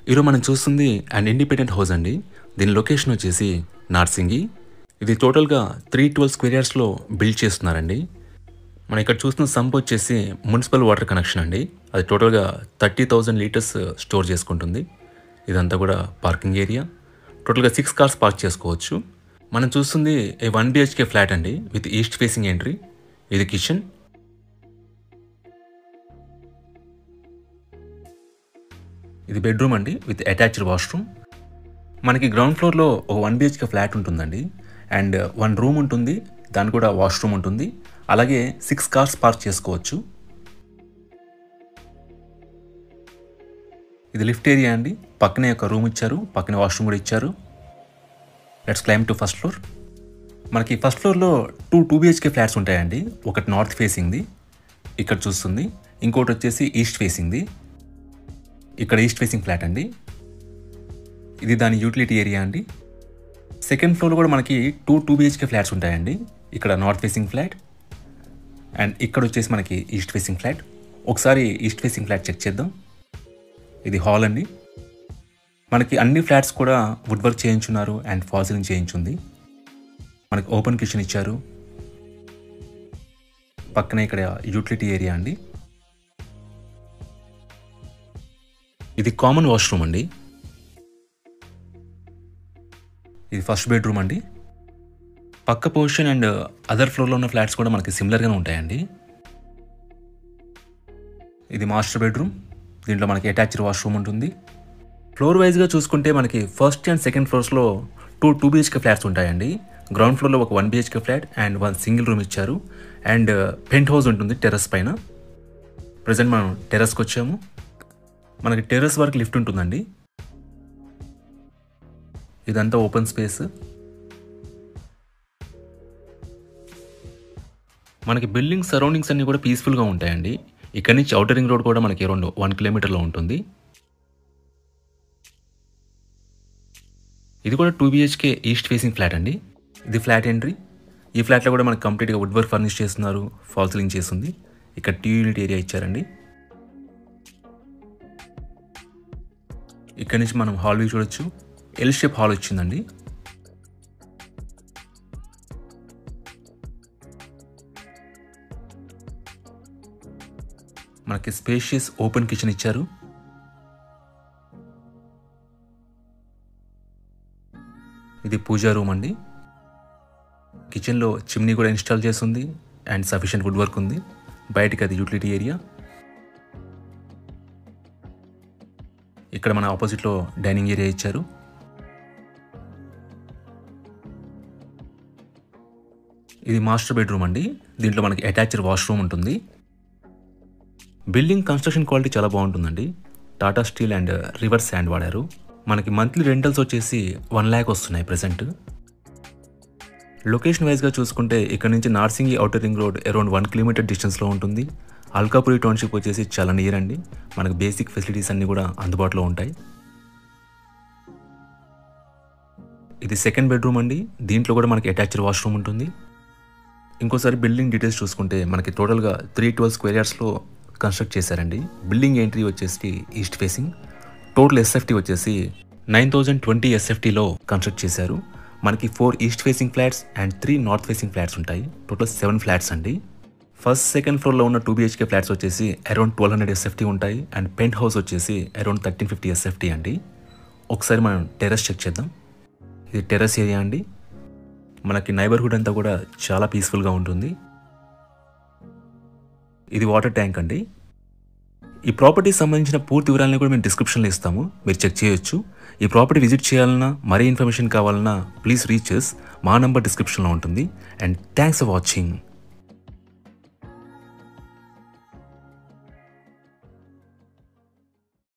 ఈరోజు మనం చూస్తుంది అండ్ ఇండిపెండెంట్ హౌస్ అండి. దీని లొకేషన్ వచ్చేసి నార్సింగి. ఇది టోటల్గా 312 స్క్వేర్ యార్డ్స్లో బిల్డ్ చేస్తున్నారండి. మనం ఇక్కడ చూస్తున్న సంప్ వచ్చేసి మున్సిపల్ వాటర్ కనెక్షన్ అండి. అది టోటల్గా 30,000 లీటర్స్ స్టోర్ చేసుకుంటుంది. ఇదంతా కూడా పార్కింగ్ ఏరియా. టోటల్గా 6 కార్స్ పార్క్ చేసుకోవచ్చు. మనం చూస్తుంది 1 BHK ఫ్లాట్ అండి విత్ ఈస్ట్ ఫేసింగ్ ఎంట్రీ. ఇది కిచెన్. ఇది బెడ్రూమ్ అండి విత్ అటాచ్డ్ వాష్రూమ్. మనకి గ్రౌండ్ ఫ్లోర్లో ఒక 1 BHK ఫ్లాట్ ఉంటుందండి. అండ్ 1 రూమ్ ఉంటుంది, దాని కూడా వాష్రూమ్ ఉంటుంది. అలాగే 6 కార్స్ పార్క్ చేసుకోవచ్చు. ఇది లిఫ్ట్ ఏరియా అండి. పక్కనే ఒక రూమ్ ఇచ్చారు, పక్కనే వాష్రూమ్ కూడా ఇచ్చారు. Let's claim to first floor. మనకి ఫస్ట్ ఫ్లోర్లో 2 BHK ఫ్లాట్స్ ఉంటాయండి. ఒకటి నార్త్ ఫేసింగ్ది ఇక్కడ చూస్తుంది, ఇంకోటి వచ్చేసి ఈస్ట్ ఫేసింగ్ది. ఇక్కడ ఈస్ట్ ఫేసింగ్ ఫ్లాట్ అండి. ఇది దాని యూటిలిటీ ఏరియా అండి. సెకండ్ ఫ్లోర్లో కూడా మనకి 2 BHK ఫ్లాట్స్ ఉంటాయండి. ఇక్కడ నార్త్ ఫేసింగ్ ఫ్లాట్ అండ్ ఇక్కడ వచ్చేసి మనకి ఈస్ట్ ఫేసింగ్ ఫ్లాట్. ఒకసారి ఈస్ట్ ఫేసింగ్ ఫ్లాట్ చెక్ చేద్దాం. ఇది హాల్ అండి. మనకి అన్ని ఫ్లాట్స్ కూడా వుడ్ వర్క్ చేయించున్నారు అండ్ ఫాల్ సీలింగ్ చేయించుంది. మనకి ఓపెన్ కిచెన్ ఇచ్చారు. పక్కనే ఇక్కడ యూటిలిటీ ఏరియా అండి. ఇది కామన్ వాష్రూమ్ అండి. ఇది ఫస్ట్ బెడ్రూమ్ అండి. పక్క పొజిషన్ అండ్ అదర్ ఫ్లోర్లో ఉన్న ఫ్లాట్స్ కూడా మనకి సిమిలర్గానే ఉంటాయండి. ఇది మాస్టర్ బెడ్రూమ్. దీంట్లో మనకి అటాచ్డ్ వాష్రూమ్ ఉంటుంది. ఫ్లోర్ వైజ్గా చూసుకుంటే మనకి ఫస్ట్ అండ్ సెకండ్ ఫ్లోర్స్లో 2 BHK ఫ్లాట్స్ ఉంటాయండి. గ్రౌండ్ ఫ్లోర్లో ఒక 1 BHK flat and 1 single room ఇచ్చారు. అండ్ పెంట్ హౌస్ ఉంటుంది టెర్రస్ పైన. ప్రజెంట్ మనం టెర్రస్కి వచ్చాము. మనకి టెర్రస్ వరకు లిఫ్ట్ ఉంటుందండి. ఇదంతా ఓపెన్ స్పేస్. మనకి బిల్డింగ్ సరౌండింగ్స్ అన్నీ కూడా పీస్ఫుల్గా ఉంటాయండి. ఇక్కడ నుంచి ఔటర్ రింగ్ రోడ్ కూడా మనకి అరౌండ్ 1 కిలోమీటర్లో ఉంటుంది. ఇది కూడా 2 BHK ఈస్ట్ ఫేసింగ్ ఫ్లాట్ అండి. ఇది ఫ్లాట్ ఎంట్రీ. ఈ ఫ్లాట్లో కూడా మనకి కంప్లీట్గా వుడ్ వర్క్ ఫర్నిష్ చేస్తున్నారు, ఫాల్ సీలింగ్ చేస్తుంది. ఇక్కడ 2 యూనిట్ ఏరియా ఇచ్చారండి. ఇక్కడ నుంచి మనం హాల్ వ్యూ చూడొచ్చు. ఎల్ షేప్ హాల్ వచ్చిందండి. మనకి స్పేషియస్ ఓపెన్ కిచెన్ ఇచ్చారు. ఇది పూజా రూమ్ అండి. కిచెన్లో చిమ్నీ కూడా ఇన్స్టాల్ చేస్తుంది అండ్ సఫిషియెంట్ వుడ్ వర్క్ ఉంది. బయటికి అది యూటిలిటీ ఏరియా. ఇక్కడ మన ఆపోజిట్లో డైనింగ్ ఏరియా ఇచ్చారు. ఇది మాస్టర్ బెడ్రూమ్ అండి. దీంట్లో మనకి అటాచ్డ్ వాష్రూమ్ ఉంటుంది. బిల్డింగ్ కన్స్ట్రక్షన్ క్వాలిటీ చాలా బాగుంటుందండి. Tata steel and river sand వాడారు. మనకి మంత్లీ రెంటల్స్ వచ్చేసి 1 lakh వస్తున్నాయి ప్రెసెంట్. లొకేషన్ వైజ్గా చూసుకుంటే ఇక్కడ నుంచి Narsingi outer ring road around 1 kilometer డిస్టెన్స్లో ఉంటుంది. అల్కాపురి టౌన్షిప్ వచ్చేసి చాలా నియర్ అండి. మనకు బేసిక్ ఫెసిలిటీస్ అన్నీ కూడా అందుబాటులో ఉంటాయి. ఇది సెకండ్ బెడ్రూమ్ అండి. దీంట్లో కూడా మనకి అటాచ్డ్ వాష్రూమ్ ఉంటుంది. ఇంకోసారి బిల్డింగ్ డీటెయిల్స్ చూసుకుంటే మనకి టోటల్గా 312 స్క్వేర్ యార్డ్స్లో కన్స్ట్రక్ట్ చేశారండి. బిల్డింగ్ ఎంట్రీ వచ్చేసి ఈస్ట్ ఫేసింగ్. టోటల్ SFT వచ్చేసి 9020 SFTలో కన్స్ట్రక్ట్ చేశారు. మనకి 4 east facing flats and 3 north facing flats ఉంటాయి. టోటల్ 7 ఫ్లాట్స్ అండి. ఫస్ట్ సెకండ్ ఫ్లోర్లో ఉన్న 2 BHK ఫ్లాట్స్ వచ్చేసి అరౌండ్ 1200 SFT ఉంటాయి. అండ్ పెంట్ హౌస్ వచ్చేసి అరౌండ్ 1350 SFT అండి. ఒకసారి మనం టెర్రస్ చెక్ చేద్దాం. ఇది టెర్రస్ ఏరియా అండి. మనకి నైబర్హుడ్ అంతా కూడా చాలా పీస్ఫుల్గా ఉంటుంది. ఇది వాటర్ ట్యాంక్ అండి. ఈ ప్రాపర్టీకి సంబంధించిన పూర్తి వివరాలను కూడా మేము డిస్క్రిప్షన్లో ఇస్తాము, మీరు చెక్ చేయొచ్చు. ఈ ప్రాపర్టీ విజిట్ చేయాలన్నా, మరీ ఇన్ఫర్మేషన్ కావాలన్నా ప్లీజ్ రీచ్ us. మా నంబర్ డిస్క్రిప్షన్లో ఉంటుంది. And thanks for watching.